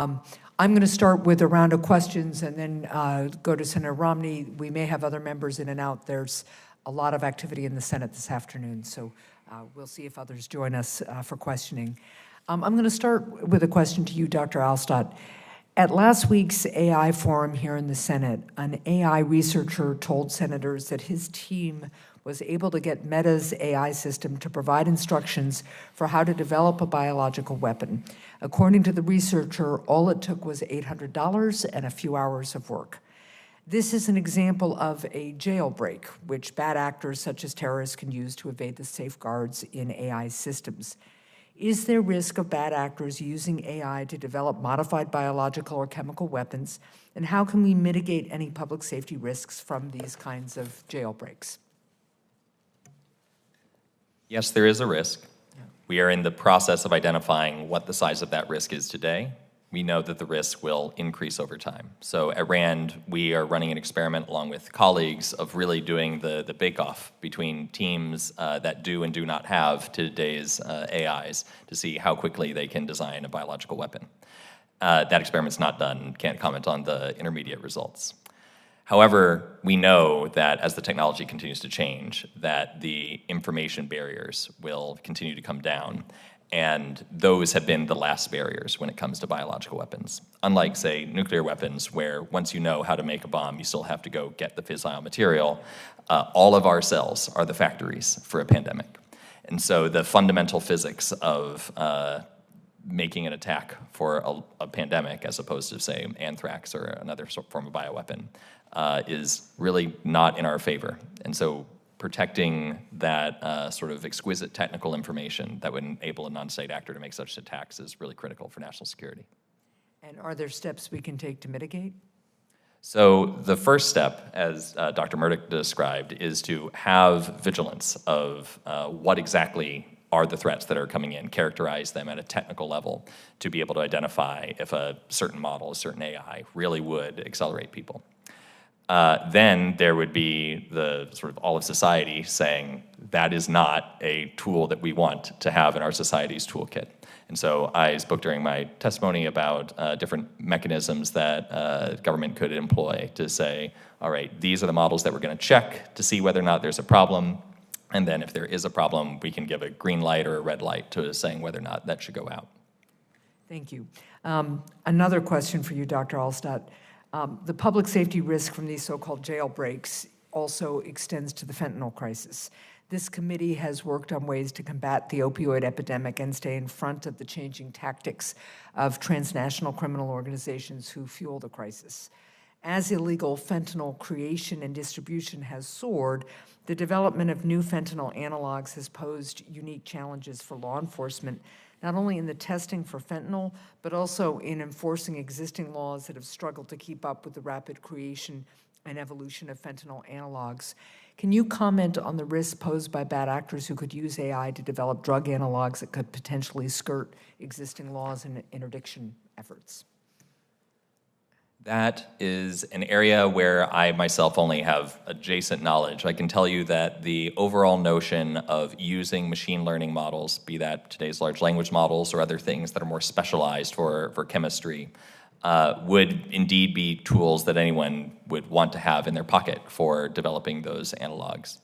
I'm going to start with a round of questions and then go to Senator Romney. We may have other members in and out. There's a lot of activity in the Senate this afternoon, so we'll see if others join us for questioning. I'm going to start with a question to you, Dr. Alstott. At last week's AI forum here in the Senate, an AI researcher told senators that his team was able to get Meta's AI system to provide instructions for how to develop a biological weapon. According to the researcher, all it took was $800 and a few hours of work. This is an example of a jailbreak, which bad actors such as terrorists can use to evade the safeguards in AI systems. Is there risk of bad actors using AI to develop modified biological or chemical weapons? And how can we mitigate any public safety risks from these kinds of jailbreaks? Yes, there is a risk. Yeah. We are in the process of identifying what the size of that risk is today. We know that the risk will increase over time. So at RAND, we are running an experiment along with colleagues of really doing the bake-off between teams that do and do not have today's AIs to see how quickly they can design a biological weapon. That experiment's not done, can't comment on the intermediate results. However, we know that as the technology continues to change, that the information barriers will continue to come down. And those have been the last barriers when it comes to biological weapons. Unlike, say, nuclear weapons, where once you know how to make a bomb, you still have to go get the fissile material, all of our cells are the factories for a pandemic. And so the fundamental physics of making an attack for a pandemic, as opposed to, say, anthrax or another form of bioweapon, is really not in our favor. And so protecting that sort of exquisite technical information that would enable a non-state actor to make such attacks is really critical for national security. And are there steps we can take to mitigate? So the first step, as Dr. Murdoch described, is to have vigilance of what exactly are the threats that are coming in, characterize them at a technical level to be able to identify if a certain model, a certain AI, really would accelerate people. Then there would be the sort of all of society saying that is not a tool that we want to have in our society's toolkit. And so I spoke during my testimony about different mechanisms that government could employ to say, all right, these are the models that we're going to check to see whether or not there's a problem. And then if there is a problem, we can give a green light or a red light to saying whether or not that should go out. Thank you. Another question for you, Dr. Alstott. The public safety risk from these so-called jailbreaks also extends to the fentanyl crisis. This committee has worked on ways to combat the opioid epidemic and stay in front of the changing tactics of transnational criminal organizations who fuel the crisis. As illegal fentanyl creation and distribution has soared, the development of new fentanyl analogs has posed unique challenges for law enforcement, not only in the testing for fentanyl, but also in enforcing existing laws that have struggled to keep up with the rapid creation and evolution of fentanyl analogs. Can you comment on the risks posed by bad actors who could use AI to develop drug analogs that could potentially skirt existing laws and interdiction efforts? That is an area where I myself only have adjacent knowledge. I can tell you that the overall notion of using machine learning models, be that today's large language models or other things that are more specialized for chemistry, would indeed be tools that anyone would want to have in their pocket for developing those analogs.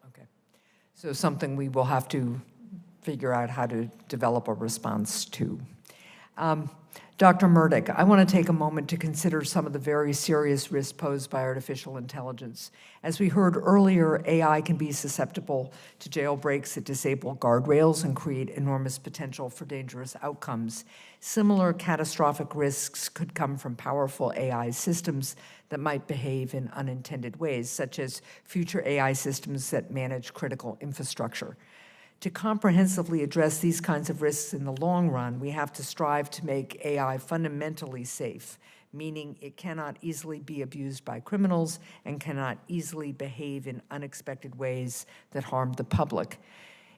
Okay. So something we will have to figure out how to develop a response to. Dr. Murdoch, I want to take a moment to consider some of the very serious risks posed by artificial intelligence. As we heard earlier, AI can be susceptible to jailbreaks that disable guardrails and create enormous potential for dangerous outcomes. Similar catastrophic risks could come from powerful AI systems that might behave in unintended ways, such as future AI systems that manage critical infrastructure. To comprehensively address these kinds of risks in the long run, we have to strive to make AI fundamentally safe, meaning it cannot easily be abused by criminals and cannot easily behave in unexpected ways that harm the public.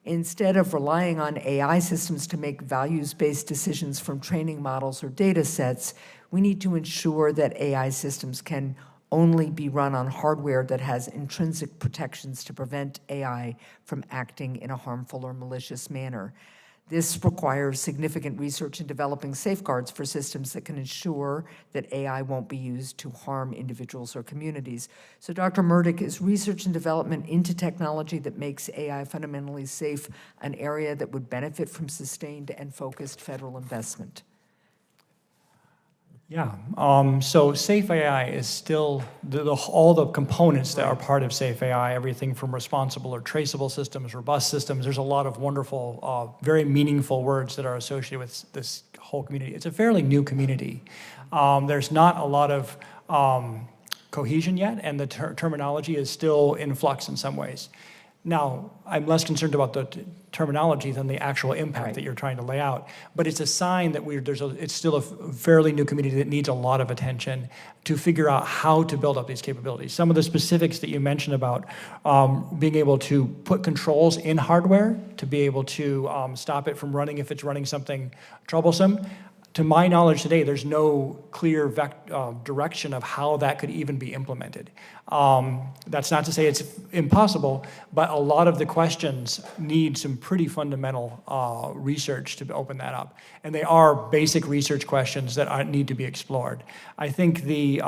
Instead of relying on AI systems to make values-based decisions from training models or data sets, we need to ensure that AI systems can only be run on hardware that has intrinsic protections to prevent AI from acting in a harmful or malicious manner. This requires significant research in developing safeguards for systems that can ensure that AI won't be used to harm individuals or communities. So, Dr. Murdock, is research and development into technology that makes AI fundamentally safe an area that would benefit from sustained and focused federal investment? Yeah, so Safe AI is still, all the components that are part of Safe AI, everything from responsible or traceable systems, robust systems, there's a lot of wonderful, very meaningful words that are associated with this whole community. It's a fairly new community. There's not a lot of cohesion yet, and the terminology is still in flux in some ways. Now, I'm less concerned about the terminology than the actual impact that you're trying to lay out. But it's a sign that it's still a fairly new community that needs a lot of attention to figure out how to build up these capabilities. Some of the specifics that you mentioned about being able to put controls in hardware to be able to stop it from running if it's running something troublesome. To my knowledge today, there's no clear direction of how that could even be implemented. That's not to say it's impossible, but a lot of the questions need some pretty fundamental research to open that up. And they are basic research questions that need to be explored. I think the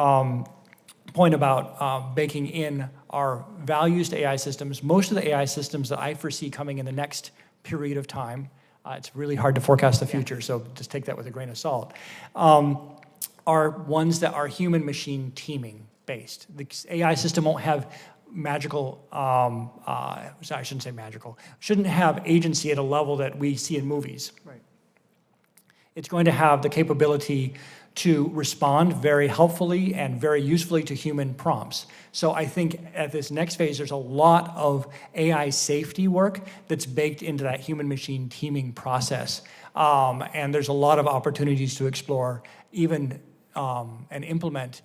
point about baking in our values to AI systems, most of the AI systems that I foresee coming in the next period of time, it's really hard to forecast the future, so just take that with a grain of salt, are ones that are human-machine teaming based. The AI system won't have magical, I shouldn't say magical, shouldn't have agency at a level that we see in movies. Right. It's going to have the capability to respond very helpfully and very usefully to human prompts. So I think at this next phase, there's a lot of AI safety work that's baked into that human-machine teaming process. And there's a lot of opportunities to explore even and implement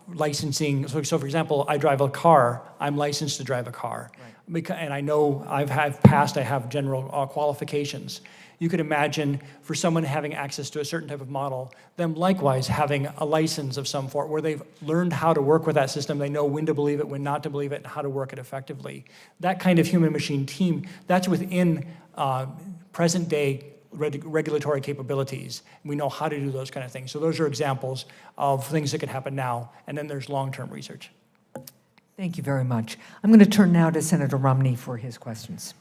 licensing. So for example, I drive a car, I'm licensed to drive a car. Right. And I know I have general qualifications. You could imagine for someone having access to a certain type of model, them likewise having a license of some sort where they've learned how to work with that system, they know when to believe it, when not to believe it, and how to work it effectively. That kind of human-machine team, that's within present-day regulatory capabilities. We know how to do those kind of things. So those are examples of things that could happen now, and then there's long-term research. Thank you very much. I'm going to turn now to Senator Romney for his questions.